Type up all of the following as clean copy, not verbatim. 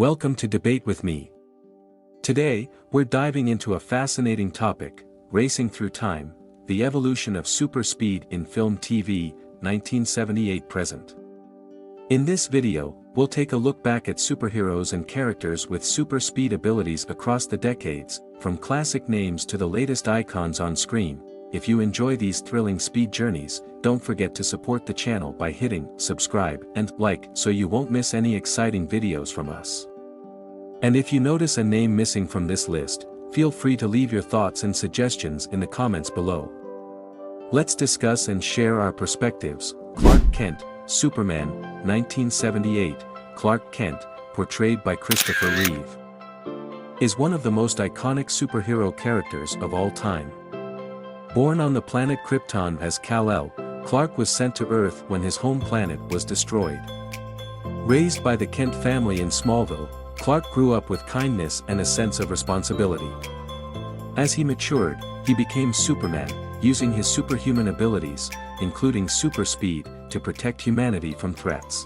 Welcome to Debate with Me. Today, we're diving into a fascinating topic, racing through time, the evolution of super speed in film TV, 1978 present. In this video, we'll take a look back at superheroes and characters with super speed abilities across the decades, from classic names to the latest icons on screen. If you enjoy these thrilling speed journeys, don't forget to support the channel by hitting subscribe and like so you won't miss any exciting videos from us. And if you notice a name missing from this list, feel free to leave your thoughts and suggestions in the comments below. Let's discuss and share our perspectives. Clark Kent, Superman, 1978. Clark Kent, portrayed by Christopher Reeve, is one of the most iconic superhero characters of all time. Born on the planet Krypton as Kal-El, Clark was sent to Earth when his home planet was destroyed. Raised by the Kent family in Smallville, Clark grew up with kindness and a sense of responsibility. As he matured, he became Superman, using his superhuman abilities, including super speed, to protect humanity from threats.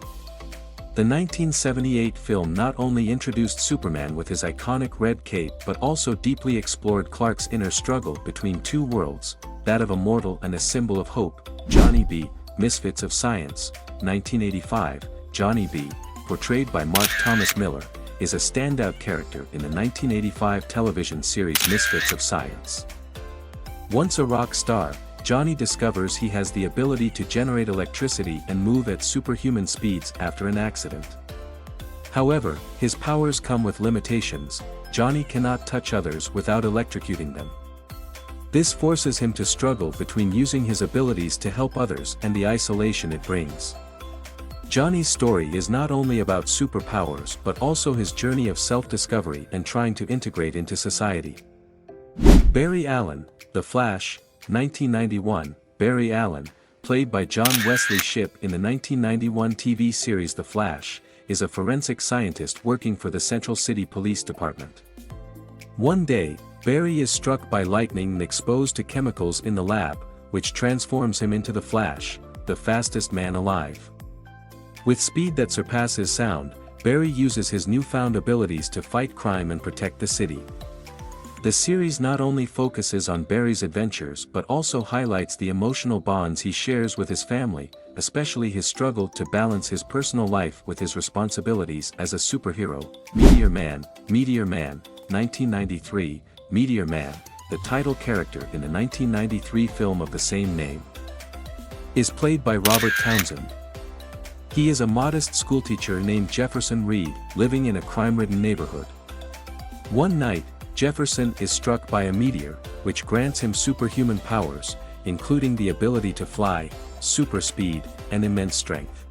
The 1978 film not only introduced Superman with his iconic red cape but also deeply explored Clark's inner struggle between two worlds, that of a mortal and a symbol of hope. Johnny B, Misfits of Science, 1985. Johnny B, portrayed by Mark Thomas Miller, is a standout character in the 1985 television series Misfits of Science. Once a rock star, Johnny discovers he has the ability to generate electricity and move at superhuman speeds after an accident. However, his powers come with limitations. Johnny cannot touch others without electrocuting them. This forces him to struggle between using his abilities to help others and the isolation it brings. Johnny's story is not only about superpowers but also his journey of self-discovery and trying to integrate into society. Barry Allen, The Flash, 1991. Barry Allen, played by John Wesley Shipp in the 1991 TV series The Flash, is a forensic scientist working for the Central City Police Department. One day, Barry is struck by lightning and exposed to chemicals in the lab, which transforms him into the Flash, the fastest man alive. With speed that surpasses sound, Barry uses his newfound abilities to fight crime and protect the city. The series not only focuses on Barry's adventures but also highlights the emotional bonds he shares with his family, especially his struggle to balance his personal life with his responsibilities as a superhero. Meteor Man, 1993. Meteor Man, the title character in the 1993 film of the same name, is played by Robert Townsend. He is a modest schoolteacher named Jefferson Reed, living in a crime-ridden neighborhood. One night, Jefferson is struck by a meteor, which grants him superhuman powers, including the ability to fly, super speed, and immense strength.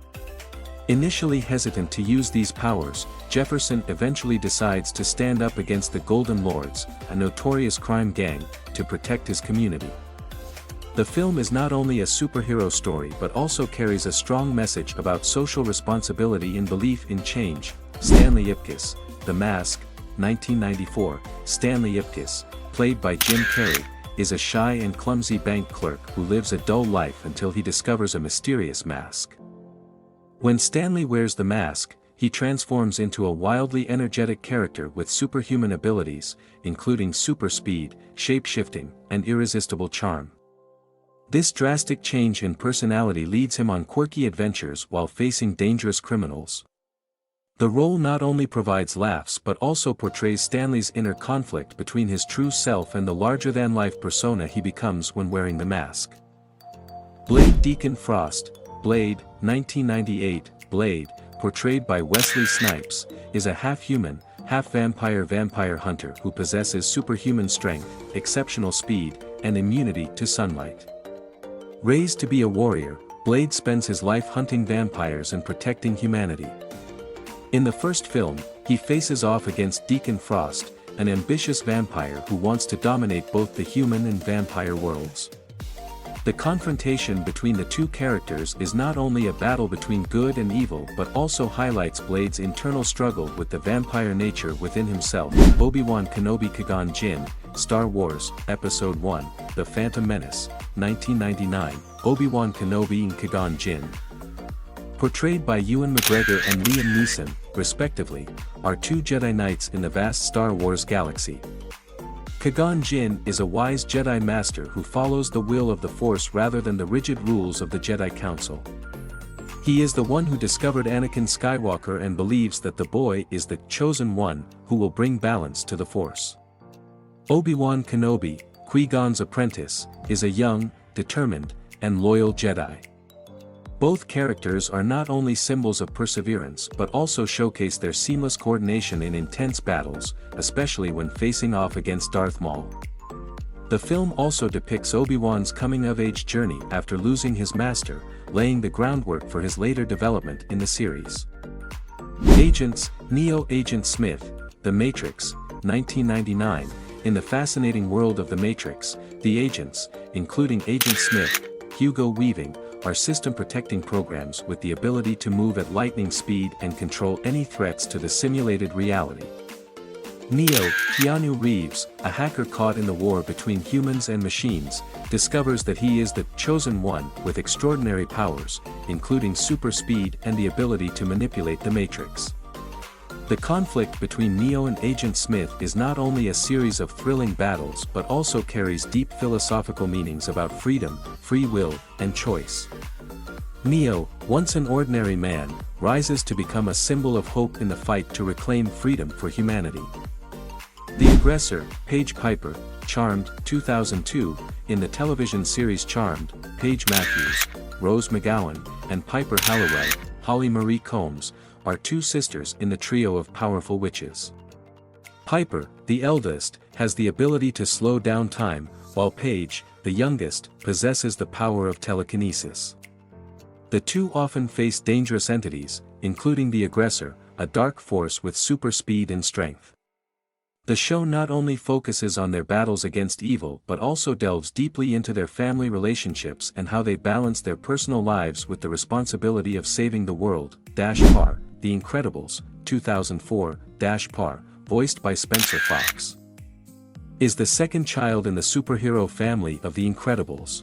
Initially hesitant to use these powers, Jefferson eventually decides to stand up against the Golden Lords, a notorious crime gang, to protect his community. The film is not only a superhero story but also carries a strong message about social responsibility and belief in change. Stanley Ipkiss, The Mask, 1994. Stanley Ipkiss, played by Jim Carrey, is a shy and clumsy bank clerk who lives a dull life until he discovers a mysterious mask. When Stanley wears the mask, he transforms into a wildly energetic character with superhuman abilities, including super speed, shape-shifting, and irresistible charm. This drastic change in personality leads him on quirky adventures while facing dangerous criminals. The role not only provides laughs but also portrays Stanley's inner conflict between his true self and the larger-than-life persona he becomes when wearing the mask. Blade Deacon Frost, Blade, 1998. Blade, portrayed by Wesley Snipes, is a half-human, half-vampire hunter who possesses superhuman strength, exceptional speed, and immunity to sunlight. Raised to be a warrior, Blade spends his life hunting vampires and protecting humanity. In the first film, he faces off against Deacon Frost, an ambitious vampire who wants to dominate both the human and vampire worlds. The confrontation between the two characters is not only a battle between good and evil but also highlights Blade's internal struggle with the vampire nature within himself. Obi-Wan Kenobi Qui-Gon Jinn, Star Wars, Episode 1, The Phantom Menace, 1999. Obi-Wan Kenobi and Qui-Gon Jinn, portrayed by Ewan McGregor and Liam Neeson, respectively, are two Jedi Knights in the vast Star Wars galaxy. Qui-Gon Jinn is a wise Jedi Master who follows the will of the Force rather than the rigid rules of the Jedi Council. He is the one who discovered Anakin Skywalker and believes that the boy is the chosen one who will bring balance to the Force. Obi-Wan Kenobi, Qui-Gon's apprentice, is a young, determined, and loyal Jedi. Both characters are not only symbols of perseverance but also showcase their seamless coordination in intense battles, especially when facing off against Darth Maul. The film also depicts Obi-Wan's coming-of-age journey after losing his master, laying the groundwork for his later development in the series. Agents, Neo Agent Smith, The Matrix, 1999. In the fascinating world of The Matrix, the agents, including Agent Smith, Hugo Weaving, are system-protecting programs with the ability to move at lightning speed and control any threats to the simulated reality. Neo, Keanu Reeves, a hacker caught in the war between humans and machines, discovers that he is the chosen one with extraordinary powers, including super speed and the ability to manipulate the Matrix. The conflict between Neo and Agent Smith is not only a series of thrilling battles but also carries deep philosophical meanings about freedom, free will, and choice. Neo, once an ordinary man, rises to become a symbol of hope in the fight to reclaim freedom for humanity. The aggressor, Paige Piper, Charmed, 2002, in the television series Charmed, Paige Matthews, Rose McGowan, and Piper Halliwell, Holly Marie Combs, are two sisters in the trio of powerful witches. Piper, the eldest, has the ability to slow down time, while Paige, the youngest, possesses the power of telekinesis. The two often face dangerous entities, including the aggressor, a dark force with super speed and strength. The show not only focuses on their battles against evil but also delves deeply into their family relationships and how they balance their personal lives with the responsibility of saving the world. Par, The Incredibles, 2004, Par, voiced by Spencer Fox, is the second child in the superhero family of The Incredibles.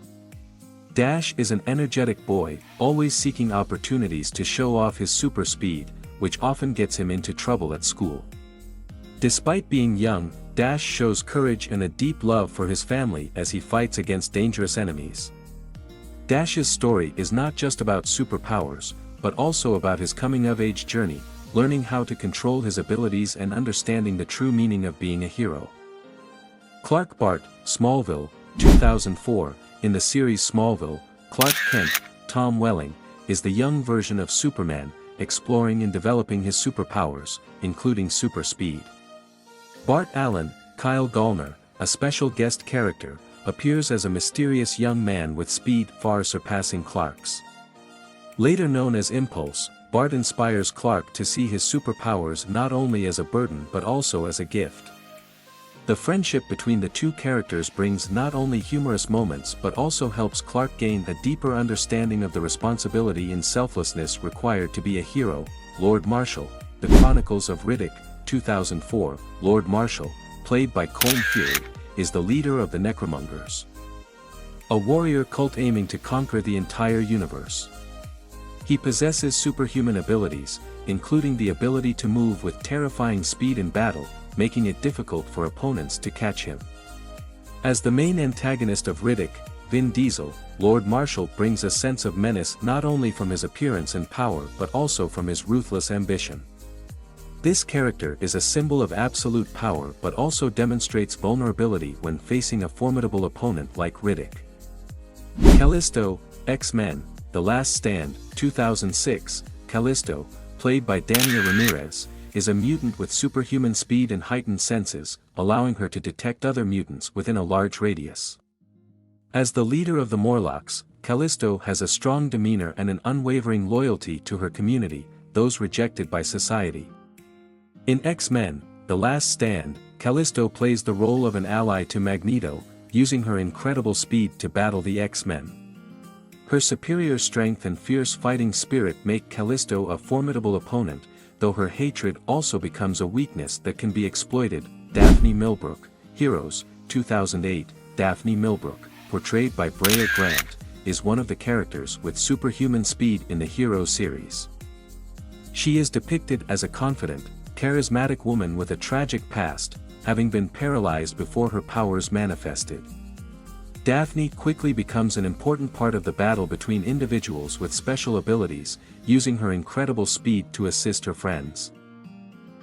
Dash is an energetic boy, always seeking opportunities to show off his super speed, which often gets him into trouble at school. Despite being young, Dash shows courage and a deep love for his family as he fights against dangerous enemies. Dash's story is not just about superpowers, but also about his coming-of-age journey, learning how to control his abilities and understanding the true meaning of being a hero. Clark Bart, Smallville, 2004, in the series Smallville, Clark Kent, Tom Welling, is the young version of Superman, exploring and developing his superpowers, including super speed. Bart Allen, Kyle Gallner, a special guest character, appears as a mysterious young man with speed far surpassing Clark's. Later known as Impulse, Bart inspires Clark to see his superpowers not only as a burden but also as a gift. The friendship between the two characters brings not only humorous moments but also helps Clark gain a deeper understanding of the responsibility and selflessness required to be a hero. Lord Marshall, The Chronicles of Riddick, 2004, Lord Marshall, played by Colm Feore, is the leader of the Necromongers, a warrior cult aiming to conquer the entire universe. He possesses superhuman abilities, including the ability to move with terrifying speed in battle, making it difficult for opponents to catch him. As the main antagonist of Riddick, Vin Diesel, Lord Marshall brings a sense of menace not only from his appearance and power but also from his ruthless ambition. This character is a symbol of absolute power but also demonstrates vulnerability when facing a formidable opponent like Riddick. Callisto, X-Men, The Last Stand, 2006, Callisto, played by Dania Ramirez, is a mutant with superhuman speed and heightened senses, allowing her to detect other mutants within a large radius. As the leader of the Morlocks, Callisto has a strong demeanor and an unwavering loyalty to her community, those rejected by society. In X-Men, The Last Stand, Callisto plays the role of an ally to Magneto, using her incredible speed to battle the X-Men. Her superior strength and fierce fighting spirit make Callisto a formidable opponent, though her hatred also becomes a weakness that can be exploited. Daphne Millbrook, Heroes, 2008, Daphne Millbrook, portrayed by Brea Grant, is one of the characters with superhuman speed in the Hero series. She is depicted as a confident, charismatic woman with a tragic past, having been paralyzed before her powers manifested. Daphne quickly becomes an important part of the battle between individuals with special abilities, using her incredible speed to assist her friends.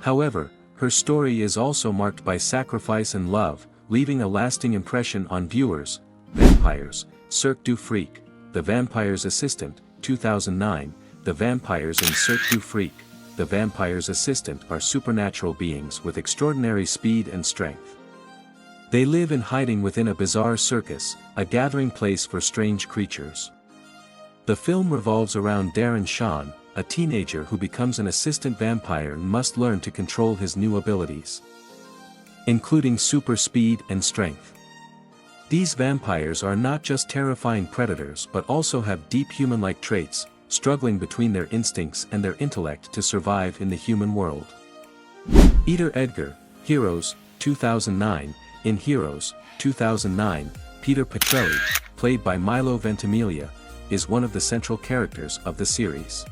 However, her story is also marked by sacrifice and love, leaving a lasting impression on viewers. Vampires, Cirque du Freak, The Vampire's Assistant, 2009. The vampires in Cirque du Freak, The Vampire's Assistant are supernatural beings with extraordinary speed and strength. They live in hiding within a bizarre circus, a gathering place for strange creatures. The film revolves around Darren Shan, a teenager who becomes an assistant vampire and must learn to control his new abilities, including super speed and strength. These vampires are not just terrifying predators but also have deep human-like traits, struggling between their instincts and their intellect to survive in the human world. Eater Edgar, Heroes, 2009. In Heroes, 2009, Peter Petrelli, played by Milo Ventimiglia, is one of the central characters of the series.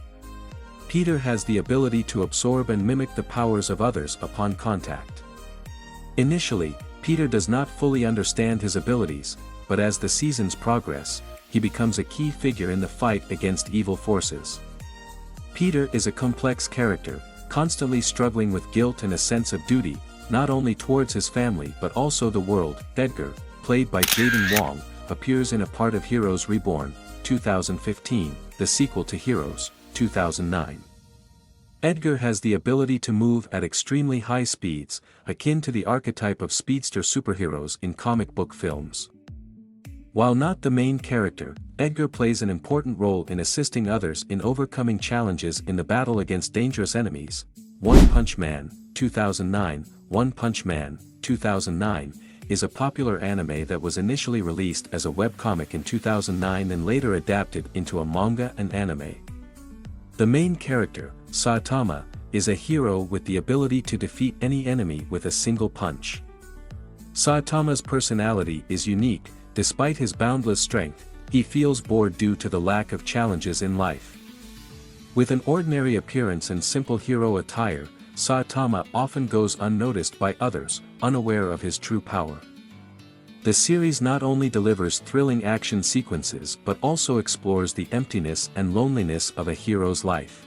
Peter has the ability to absorb and mimic the powers of others upon contact. Initially, Peter does not fully understand his abilities, but as the seasons progress, he becomes a key figure in the fight against evil forces. Peter is a complex character, constantly struggling with guilt and a sense of duty, not only towards his family but also the world. Edgar, played by Jaden Wong, appears in a part of Heroes Reborn, 2015, the sequel to Heroes, 2009. Edgar has the ability to move at extremely high speeds, akin to the archetype of speedster superheroes in comic book films. While not the main character, Edgar plays an important role in assisting others in overcoming challenges in the battle against dangerous enemies. One Punch Man, 2009. One Punch Man, 2009, is a popular anime that was initially released as a webcomic in 2009 and later adapted into a manga and anime. The main character, Saitama, is a hero with the ability to defeat any enemy with a single punch. Saitama's personality is unique. Despite his boundless strength, he feels bored due to the lack of challenges in life. With an ordinary appearance and simple hero attire, Saitama often goes unnoticed by others, unaware of his true power. The series not only delivers thrilling action sequences but also explores the emptiness and loneliness of a hero's life.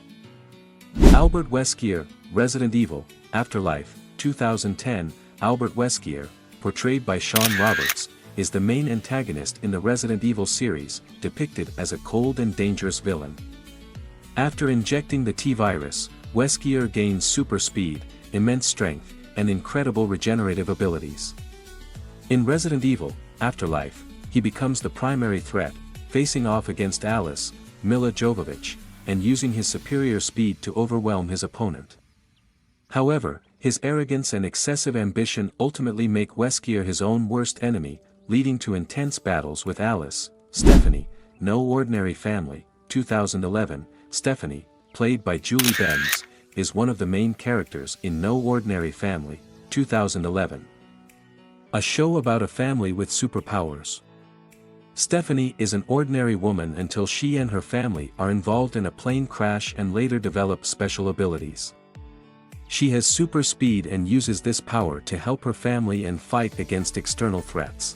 Albert Wesker, Resident Evil, Afterlife, 2010. Albert Wesker, portrayed by Sean Roberts, is the main antagonist in the Resident Evil series, depicted as a cold and dangerous villain. After injecting the T-virus, Wesker gains super speed, immense strength, and incredible regenerative abilities. In Resident Evil, Afterlife, he becomes the primary threat, facing off against Alice, Milla Jovovich, and using his superior speed to overwhelm his opponent. However, his arrogance and excessive ambition ultimately make Wesker his own worst enemy, leading to intense battles with Alice. Stephanie, No Ordinary Family, 2011. Stephanie, played by Julie Benz, is one of the main characters in No Ordinary Family, 2011. A show about a family with superpowers. Stephanie is an ordinary woman until she and her family are involved in a plane crash and later develop special abilities. She has super speed and uses this power to help her family and fight against external threats.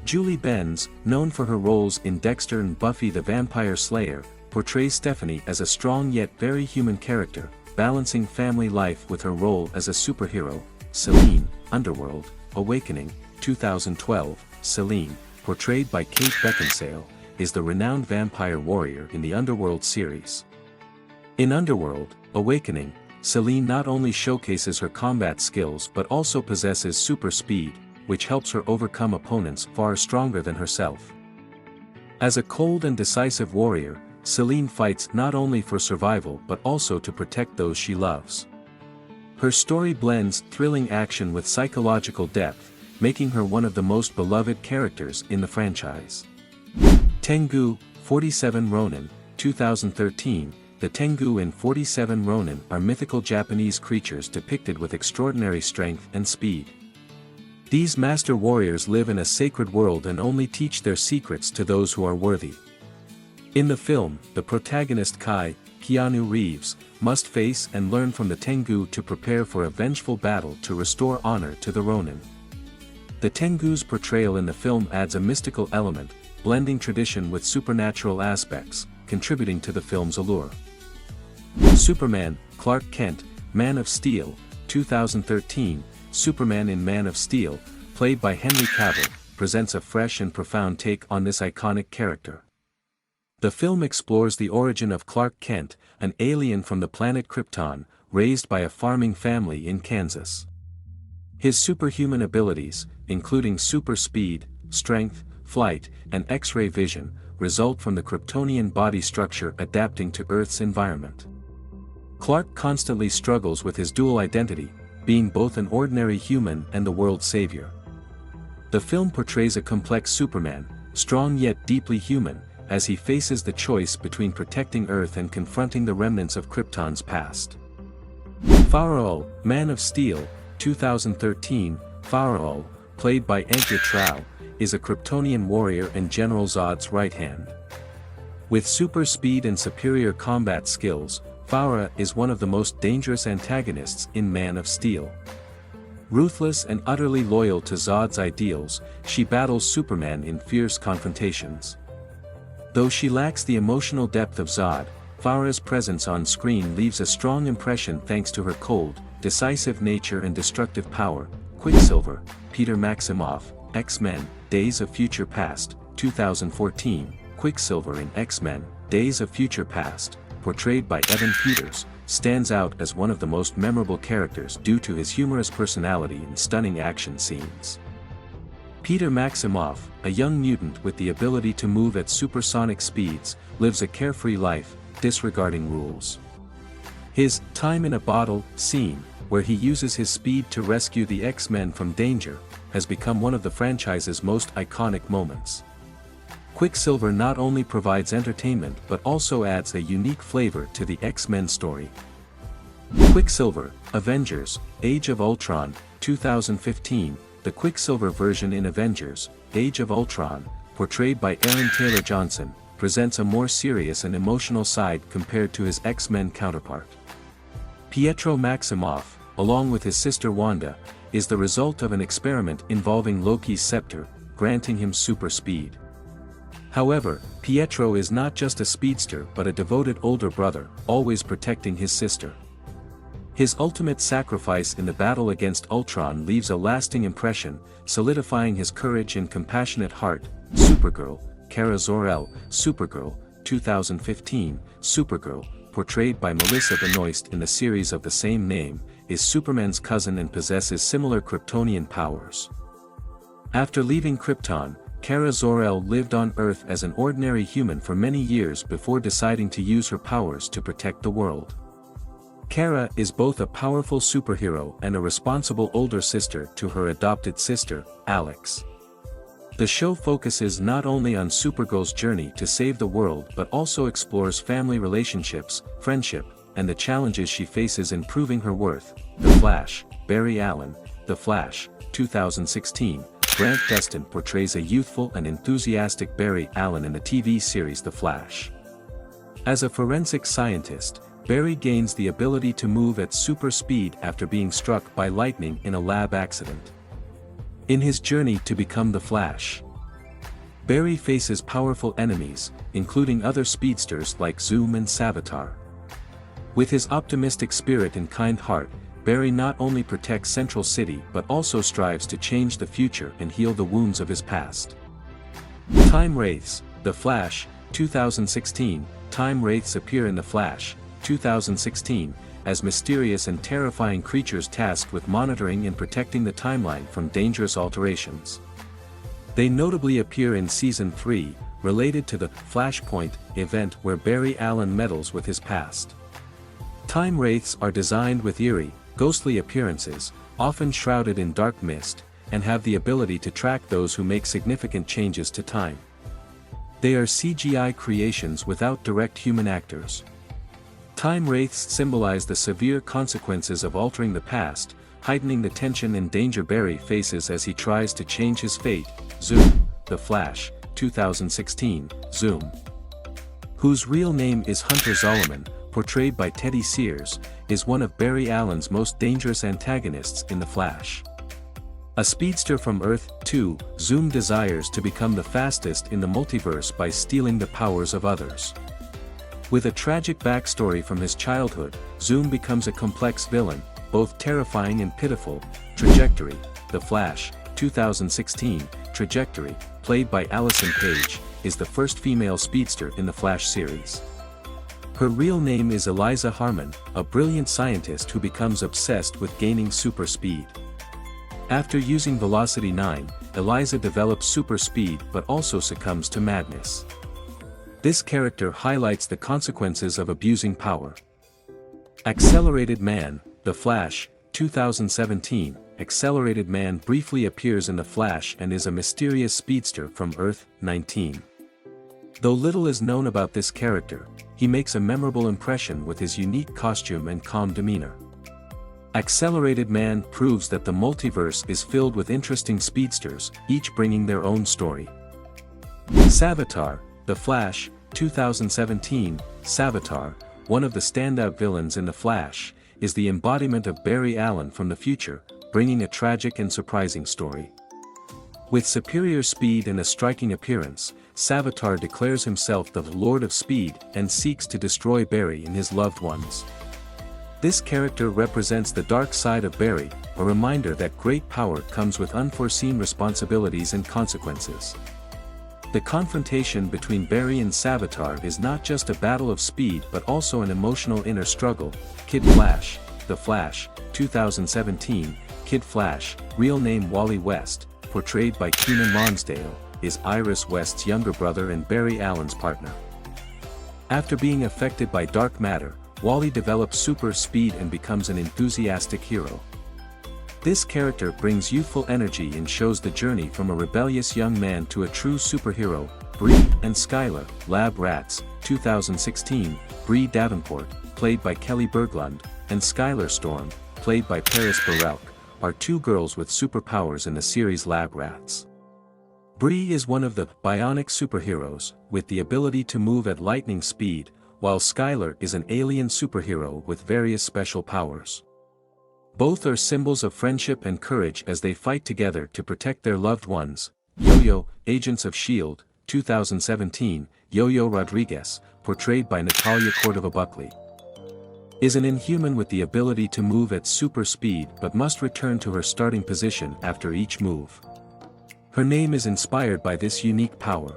Julie Benz, known for her roles in Dexter and Buffy the Vampire Slayer, portrays Stephanie as a strong yet very human character, balancing family life with her role as a superhero. Celine, Underworld, Awakening, 2012. Celine, portrayed by Kate Beckinsale, is the renowned vampire warrior in the Underworld series. In Underworld, Awakening, Celine not only showcases her combat skills but also possesses super speed, which helps her overcome opponents far stronger than herself. As a cold and decisive warrior, Celine fights not only for survival but also to protect those she loves. Her story blends thrilling action with psychological depth, making her one of the most beloved characters in the franchise. Tengu, 47 Ronin, 2013. The Tengu in 47 Ronin are mythical Japanese creatures depicted with extraordinary strength and speed. These master warriors live in a sacred world and only teach their secrets to those who are worthy. In the film, the protagonist Kai, Keanu Reeves, must face and learn from the Tengu to prepare for a vengeful battle to restore honor to the Ronin. The Tengu's portrayal in the film adds a mystical element, blending tradition with supernatural aspects, contributing to the film's allure. Superman, Clark Kent, Man of Steel, 2013, Superman in Man of Steel, played by Henry Cavill, presents a fresh and profound take on this iconic character. The film explores the origin of Clark Kent, an alien from the planet Krypton, raised by a farming family in Kansas. His superhuman abilities, including super speed, strength, flight, and X-ray vision, result from the Kryptonian body structure adapting to Earth's environment. Clark constantly struggles with his dual identity, being both an ordinary human and the world's savior. The film portrays a complex Superman, strong yet deeply human, as he faces the choice between protecting Earth and confronting the remnants of Krypton's past. Kal-El, Man of Steel, 2013, Kal-El, played by Edgar Trow, is a Kryptonian warrior and General Zod's right hand. With super speed and superior combat skills, Kal-El is one of the most dangerous antagonists in Man of Steel. Ruthless and utterly loyal to Zod's ideals, she battles Superman in fierce confrontations. Though she lacks the emotional depth of Zod, Kal-El's presence on screen leaves a strong impression thanks to her cold, decisive nature and destructive power. Quicksilver, Peter Maximoff, X-Men, Days of Future Past, 2014, Quicksilver in X-Men, Days of Future Past, portrayed by Evan Peters, stands out as one of the most memorable characters due to his humorous personality and stunning action scenes. Peter Maximoff, a young mutant with the ability to move at supersonic speeds, lives a carefree life, disregarding rules. His "time in a bottle" scene, where he uses his speed to rescue the X-Men from danger, has become one of the franchise's most iconic moments. Quicksilver not only provides entertainment but also adds a unique flavor to the X-Men story. Quicksilver, Avengers, Age of Ultron, 2015, the Quicksilver version in Avengers, Age of Ultron, portrayed by Aaron Taylor Johnson, presents a more serious and emotional side compared to his X-Men counterpart. Pietro Maximoff, along with his sister Wanda, is the result of an experiment involving Loki's scepter, granting him super speed. However, Pietro is not just a speedster but a devoted older brother, always protecting his sister. His ultimate sacrifice in the battle against Ultron leaves a lasting impression, solidifying his courage and compassionate heart. Supergirl, Kara Zor-El, Supergirl, 2015, Supergirl, portrayed by Melissa Benoist in the series of the same name, is Superman's cousin and possesses similar Kryptonian powers. After leaving Krypton, Kara Zor-El lived on Earth as an ordinary human for many years before deciding to use her powers to protect the world. Kara is both a powerful superhero and a responsible older sister to her adopted sister, Alex. The show focuses not only on Supergirl's journey to save the world but also explores family relationships, friendship, and the challenges she faces in proving her worth. The Flash, Barry Allen, The Flash, 2016, Grant Gustin portrays a youthful and enthusiastic Barry Allen in the TV series The Flash. As a forensic scientist, Barry gains the ability to move at super speed after being struck by lightning in a lab accident. In his journey to become the Flash, Barry faces powerful enemies, including other speedsters like Zoom and Savitar. With his optimistic spirit and kind heart, Barry not only protects Central City but also strives to change the future and heal the wounds of his past. Time Wraiths, The Flash, 2016, Time Wraiths appear in The Flash, 2016, as mysterious and terrifying creatures tasked with monitoring and protecting the timeline from dangerous alterations. They notably appear in Season 3, related to the Flashpoint event where Barry Allen meddles with his past. Time Wraiths are designed with eerie, ghostly appearances, often shrouded in dark mist, and have the ability to track those who make significant changes to time. They are CGI creations without direct human actors. Time Wraiths symbolize the severe consequences of altering the past, heightening the tension and danger Barry faces as he tries to change his fate. Zoom, The Flash, 2016, Zoom, whose real name is Hunter Zolomon, portrayed by Teddy Sears, is one of Barry Allen's most dangerous antagonists in The Flash. A speedster from Earth 2, Zoom desires to become the fastest in the multiverse by stealing the powers of others. With a tragic backstory from his childhood, Zoom becomes a complex villain, both terrifying and pitiful. Trajectory, The Flash, 2016, Trajectory, played by Allison Page, is the first female speedster in the Flash series. Her real name is Eliza Harmon, a brilliant scientist who becomes obsessed with gaining super speed. After using Velocity 9, Eliza develops super speed but also succumbs to madness. This character highlights the consequences of abusing power. Accelerated Man, The Flash, 2017, Accelerated Man briefly appears in The Flash and is a mysterious speedster from Earth 19. Though little is known about this character, he makes a memorable impression with his unique costume and calm demeanor. Accelerated Man proves that the multiverse is filled with interesting speedsters, each bringing their own story. Savitar, The Flash, 2017, Savitar, one of the standout villains in The Flash, is the embodiment of Barry Allen from the future, bringing a tragic and surprising story. With superior speed and a striking appearance, Savitar declares himself the Lord of Speed and seeks to destroy Barry and his loved ones. This character represents the dark side of Barry, a reminder that great power comes with unforeseen responsibilities and consequences. The confrontation between Barry and Savitar is not just a battle of speed but also an emotional inner struggle. Kid Flash, The Flash, 2017, Kid Flash, real name Wally West, portrayed by Keenan Lonsdale, is Iris West's younger brother and Barry Allen's partner. After being affected by dark matter, Wally develops super speed and becomes an enthusiastic hero. This character brings youthful energy and shows the journey from a rebellious young man to a true superhero. Bree and Skylar, Lab Rats, 2016, Bree Davenport, played by Kelly Berglund, and Skylar Storm, played by Paris Barouch, are two girls with superpowers in the series Lab Rats. Bree is one of the bionic superheroes, with the ability to move at lightning speed, while Skylar is an alien superhero with various special powers. Both are symbols of friendship and courage as they fight together to protect their loved ones. Yo-Yo, Agents of S.H.I.E.L.D., 2017, Yo-Yo Rodriguez, portrayed by Natalia Cordova-Buckley, is an inhuman with the ability to move at super speed but must return to her starting position after each move. Her name is inspired by this unique power.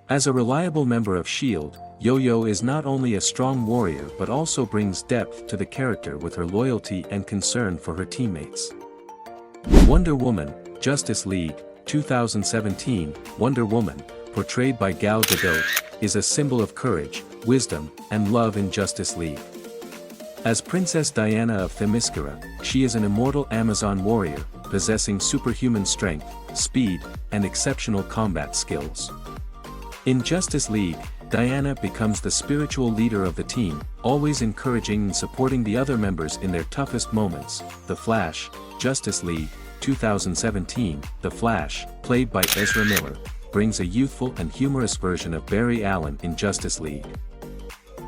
As a reliable member of S.H.I.E.L.D., Yo-Yo is not only a strong warrior but also brings depth to the character with her loyalty and concern for her teammates. Wonder Woman, Justice League, 2017, Wonder Woman, portrayed by Gal Gadot, is a symbol of courage, wisdom, and love in Justice League. As Princess Diana of Themyscira, she is an immortal Amazon warrior, possessing superhuman strength, speed, and exceptional combat skills. In Justice League, Diana becomes the spiritual leader of the team, always encouraging and supporting the other members in their toughest moments. The Flash, Justice League, 2017, The Flash, played by Ezra Miller, brings a youthful and humorous version of Barry Allen in Justice League.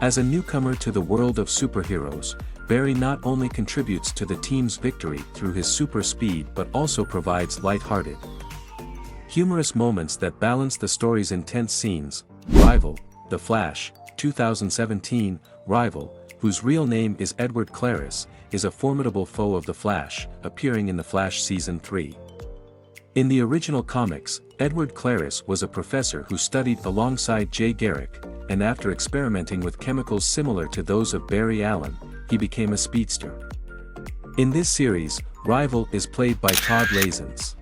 As a newcomer to the world of superheroes, Barry not only contributes to the team's victory through his super speed but also provides light-hearted, humorous moments that balance the story's intense scenes. Rival, The Flash, 2017, Rival, whose real name is Edward Claris, is a formidable foe of The Flash, appearing in The Flash Season 3. In the original comics, Edward Claris was a professor who studied alongside Jay Garrick, and after experimenting with chemicals similar to those of Barry Allen, he became a speedster. In this series, Rival is played by Todd Lazens.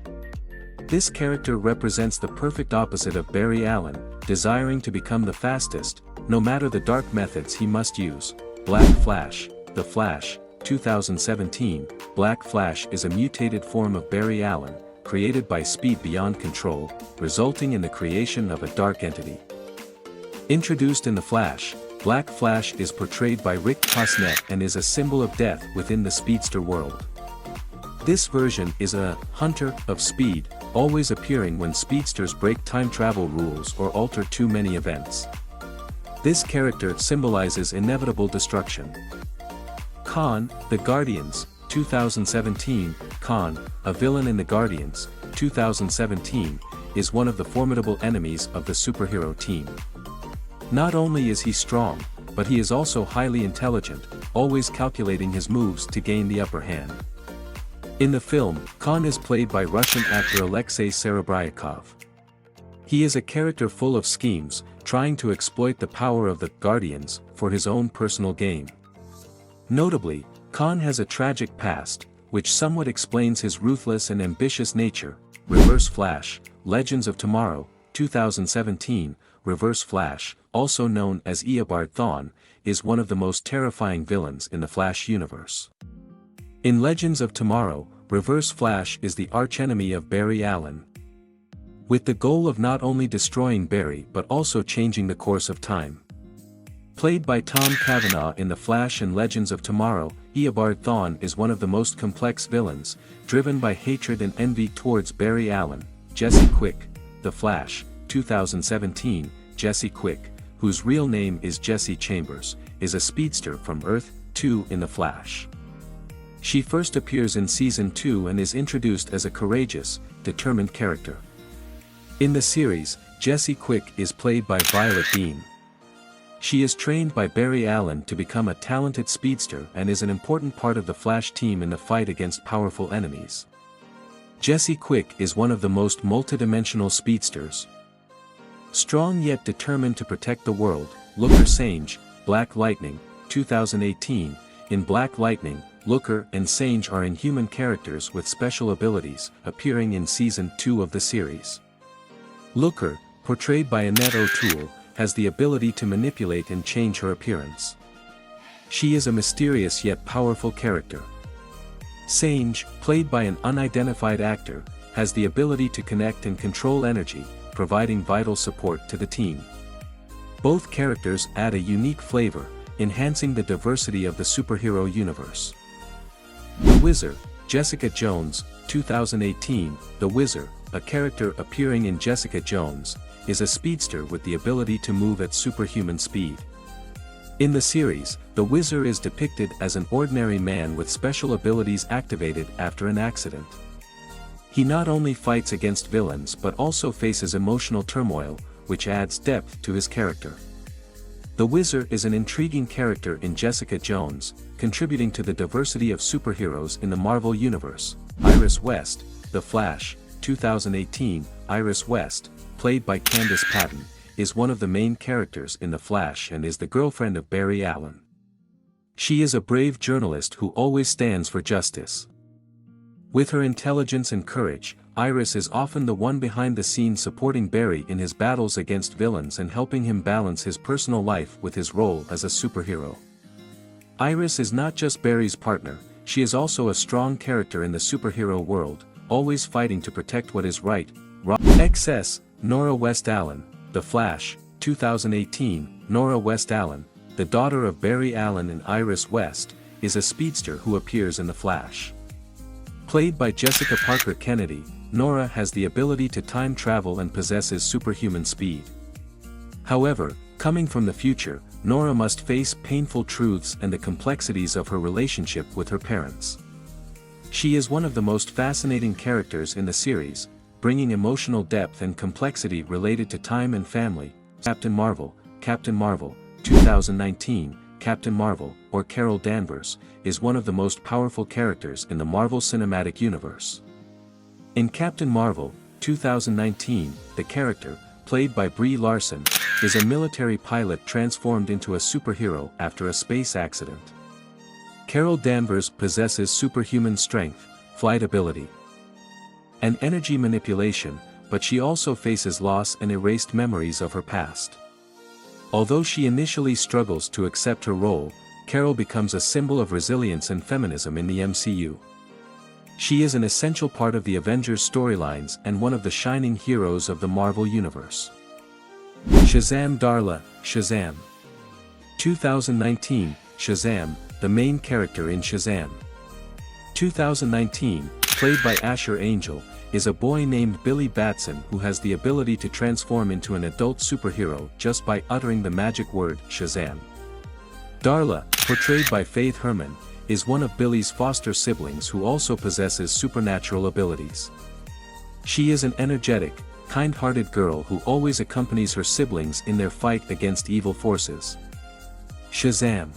This character represents the perfect opposite of Barry Allen, desiring to become the fastest, no matter the dark methods he must use. Black Flash, The Flash, 2017, Black Flash is a mutated form of Barry Allen, created by speed beyond control, resulting in the creation of a dark entity. Introduced in The Flash, Black Flash is portrayed by Rick Posnet and is a symbol of death within the speedster world. This version is a hunter of speed, always appearing when speedsters break time travel rules or alter too many events. This character symbolizes inevitable destruction. Khan, The Guardians, 2017. Khan, a villain in The Guardians, 2017, is one of the formidable enemies of the superhero team. Not only is he strong, but he is also highly intelligent, always calculating his moves to gain the upper hand. In the film, Khan is played by Russian actor Alexei Serebryakov. He is a character full of schemes, trying to exploit the power of the Guardians for his own personal gain. Notably, Khan has a tragic past, which somewhat explains his ruthless and ambitious nature. Reverse Flash, Legends of Tomorrow, 2017. Reverse Flash, also known as Eobard Thawne, is one of the most terrifying villains in the Flash universe. In Legends of Tomorrow, Reverse Flash is the archenemy of Barry Allen, with the goal of not only destroying Barry but also changing the course of time. Played by Tom Cavanaugh in The Flash and Legends of Tomorrow, Eobard Thawne is one of the most complex villains, driven by hatred and envy towards Barry Allen. Jesse Quick, The Flash, 2017. Jesse Quick, whose real name is Jesse Chambers, is a speedster from Earth 2 in The Flash. She first appears in Season 2 and is introduced as a courageous, determined character. In the series, Jesse Quick is played by Violet Dean. She is trained by Barry Allen to become a talented speedster and is an important part of the Flash team in the fight against powerful enemies. Jesse Quick is one of the most multidimensional speedsters. Strong yet determined to protect the world. Looker Sange, Black Lightning, 2018. In Black Lightning, Looker and Sange are inhuman characters with special abilities, appearing in Season 2 of the series. Looker, portrayed by Annette O'Toole, has the ability to manipulate and change her appearance. She is a mysterious yet powerful character. Sange, played by an unidentified actor, has the ability to connect and control energy, providing vital support to the team. Both characters add a unique flavor, enhancing the diversity of the superhero universe. The Wizard, Jessica Jones, 2018. The Wizard, a character appearing in Jessica Jones, is a speedster with the ability to move at superhuman speed. In the series, the Wizard is depicted as an ordinary man with special abilities activated after an accident. He not only fights against villains but also faces emotional turmoil, which adds depth to his character. The Wizard is an intriguing character in Jessica Jones, contributing to the diversity of superheroes in the Marvel Universe. Iris West, The Flash, 2018. Iris West, played by Candice Patton, is one of the main characters in The Flash and is the girlfriend of Barry Allen. She is a brave journalist who always stands for justice. With her intelligence and courage, Iris is often the one behind the scenes supporting Barry in his battles against villains and helping him balance his personal life with his role as a superhero. Iris is not just Barry's partner, she is also a strong character in the superhero world, always fighting to protect what is right. XS, Nora West Allen, The Flash, 2018. Nora West Allen, the daughter of Barry Allen and Iris West, is a speedster who appears in The Flash. Played by Jessica Parker Kennedy, Nora has the ability to time travel and possesses superhuman speed. However, coming from the future, Nora must face painful truths and the complexities of her relationship with her parents. She is one of the most fascinating characters in the series, bringing emotional depth and complexity related to time and family. Captain Marvel, 2019. Captain Marvel, or Carol Danvers, is one of the most powerful characters in the Marvel Cinematic Universe. In Captain Marvel, 2019, the character, played by Brie Larson, is a military pilot transformed into a superhero after a space accident. Carol Danvers possesses superhuman strength, flight ability, and energy manipulation, but she also faces loss and erased memories of her past. Although she initially struggles to accept her role, Carol becomes a symbol of resilience and feminism in the MCU. She is an essential part of the Avengers storylines and one of the shining heroes of the Marvel Universe. Shazam Darla, Shazam. 2019, Shazam, the main character in Shazam. 2019, played by Asher Angel, is a boy named Billy Batson who has the ability to transform into an adult superhero just by uttering the magic word Shazam. Darla, portrayed by Faith Herman, is one of Billy's foster siblings who also possesses supernatural abilities. She is an energetic, kind-hearted girl who always accompanies her siblings in their fight against evil forces. Shazam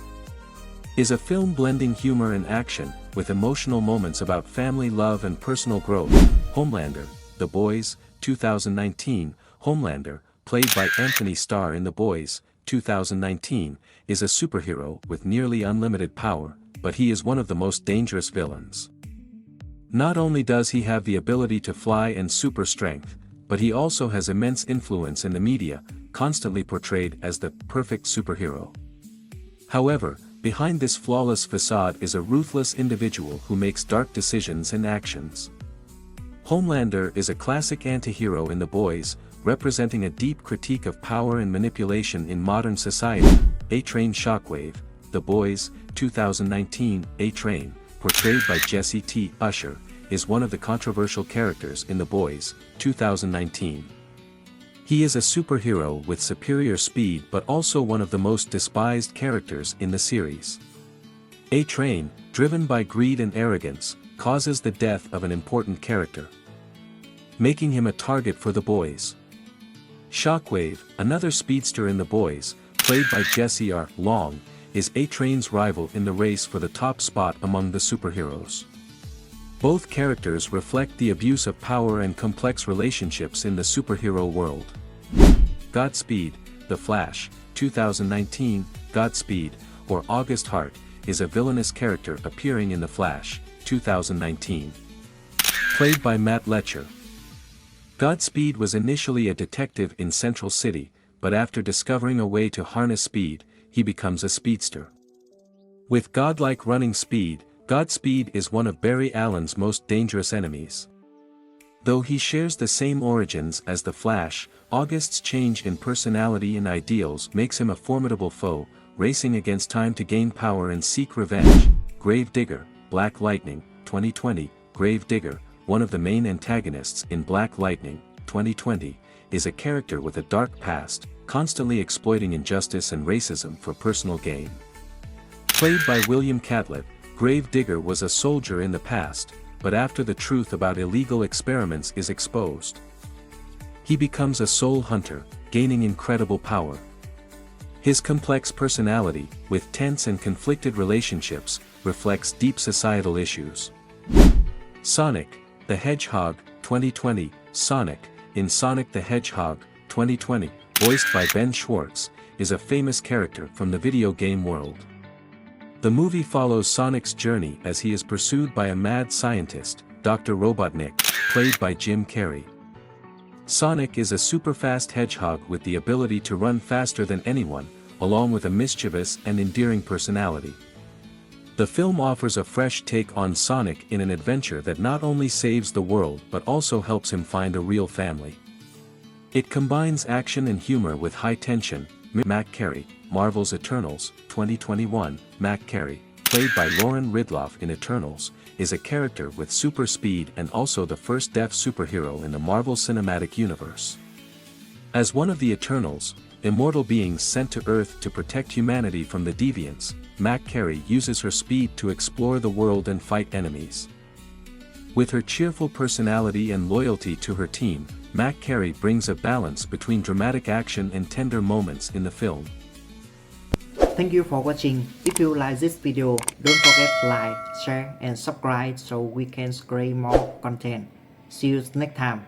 is a film blending humor and action, with emotional moments about family love and personal growth. Homelander, The Boys, 2019. Homelander, played by Anthony Starr in The Boys, 2019, is a superhero with nearly unlimited power, but he is one of the most dangerous villains. Not only does he have the ability to fly and super strength, but he also has immense influence in the media, constantly portrayed as the perfect superhero. However, behind this flawless facade is a ruthless individual who makes dark decisions and actions. Homelander is a classic anti-hero in The Boys, representing a deep critique of power and manipulation in modern society. A-Train Shockwave, The Boys, 2019. A-Train, portrayed by Jesse T. Usher, is one of the controversial characters in The Boys, 2019. He is a superhero with superior speed but also one of the most despised characters in the series. A-Train, driven by greed and arrogance, causes the death of an important character, making him a target for The Boys. Shockwave, another speedster in The Boys, played by Jesse R. Long, is A-Train's rival in the race for the top spot among the superheroes. Both characters reflect the abuse of power and complex relationships in the superhero world. Godspeed, The Flash, 2019. Godspeed, or August Hart, is a villainous character appearing in The Flash, 2019. Played by Matt Letcher. Godspeed was initially a detective in Central City, but after discovering a way to harness speed, he becomes a speedster. With godlike running speed, Godspeed is one of Barry Allen's most dangerous enemies. Though he shares the same origins as the Flash, August's change in personality and ideals makes him a formidable foe, racing against time to gain power and seek revenge. Gravedigger, Black Lightning, 2020. Gravedigger, one of the main antagonists in Black Lightning, 2020, is a character with a dark past, constantly exploiting injustice and racism for personal gain. Played by William Catlett, Gravedigger was a soldier in the past, but after the truth about illegal experiments is exposed, he becomes a soul hunter, gaining incredible power. His complex personality, with tense and conflicted relationships, reflects deep societal issues. Sonic, the Hedgehog, 2020. Sonic, in Sonic the Hedgehog, 2020, voiced by Ben Schwartz, is a famous character from the video game world. The movie follows Sonic's journey as he is pursued by a mad scientist, Dr. Robotnik, played by Jim Carrey. Sonic is a super-fast hedgehog with the ability to run faster than anyone, along with a mischievous and endearing personality. The film offers a fresh take on Sonic in an adventure that not only saves the world but also helps him find a real family. It combines action and humor with high tension. Mac Carey, Marvel's Eternals, 2021. Mac Carey, played by Lauren Ridloff in Eternals, is a character with super speed and also the first deaf superhero in the Marvel Cinematic Universe. As one of the Eternals, immortal beings sent to Earth to protect humanity from the deviants, Mac Carey uses her speed to explore the world and fight enemies. With her cheerful personality and loyalty to her team, Mac Carey brings a balance between dramatic action and tender moments in the film. Thank you for watching. If you like this video, don't forget to like, share and subscribe so we can create more content. See you next time.